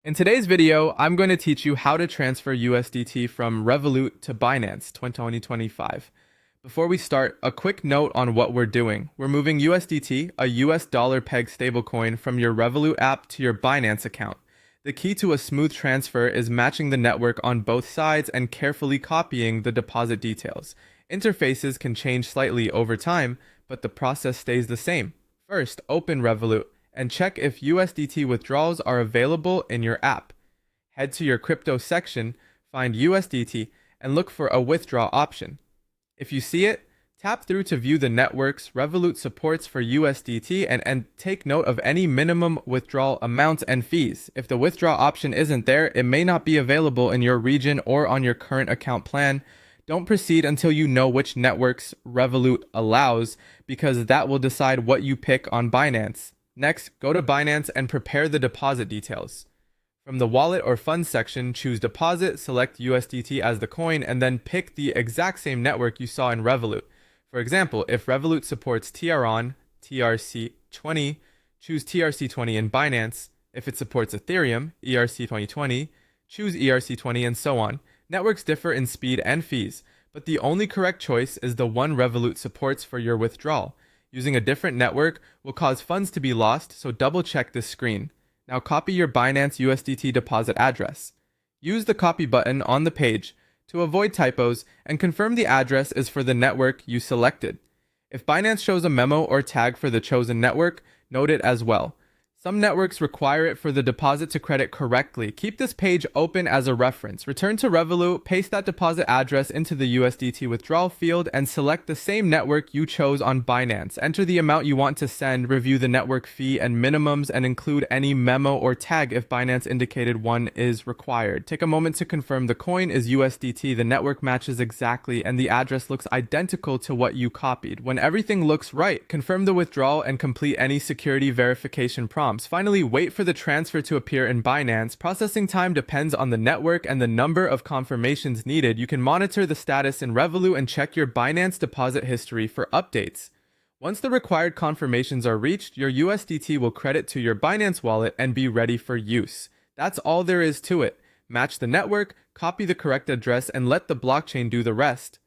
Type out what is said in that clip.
In today's video, I'm going to teach you how to transfer USDT from Revolut to Binance 2025. Before we start, a quick note on what we're doing. We're moving USDT, a US dollar peg stablecoin, from your Revolut app to your Binance account. The key to a smooth transfer is matching the network on both sides and carefully copying the deposit details. Interfaces can change slightly over time, but the process stays the same. First, open Revolut and check if USDT withdrawals are available in your app. Head to your crypto section, find USDT, and look for a withdraw option. If you see it, tap through to view the networks Revolut supports for USDT and take note of any minimum withdrawal amounts and fees. If the withdraw option isn't there, it may not be available in your region or on your current account plan. Don't proceed until you know which networks Revolut allows, because that will decide what you pick on Binance. Next, go to Binance and prepare the deposit details. From the wallet or funds section, choose deposit, select USDT as the coin, and then pick the exact same network you saw in Revolut. For example, if Revolut supports TRON, TRC20, choose TRC20 in Binance. If it supports Ethereum, ERC2020, choose ERC20, and so on. Networks differ in speed and fees, but the only correct choice is the one Revolut supports for your withdrawal. Using a different network will cause funds to be lost, so double check this screen. Now copy your Binance USDT deposit address. Use the copy button on the page to avoid typos and confirm the address is for the network you selected. If Binance shows a memo or tag for the chosen network, note it as well. Some networks require it for the deposit to credit correctly. Keep this page open as a reference. Return to Revolut, paste that deposit address into the USDT withdrawal field, and select the same network you chose on Binance. Enter the amount you want to send, review the network fee and minimums, and include any memo or tag if Binance indicated one is required. Take a moment to confirm the coin is USDT, the network matches exactly, and the address looks identical to what you copied. When everything looks right, confirm the withdrawal and complete any security verification prompts. Finally, wait for the transfer to appear in Binance. Processing time depends on the network and the number of confirmations needed. You can monitor the status in Revolut and check your Binance deposit history for updates. Once the required confirmations are reached, your USDT will credit to your Binance wallet and be ready for use. That's all there is to it. Match the network, copy the correct address, and let the blockchain do the rest.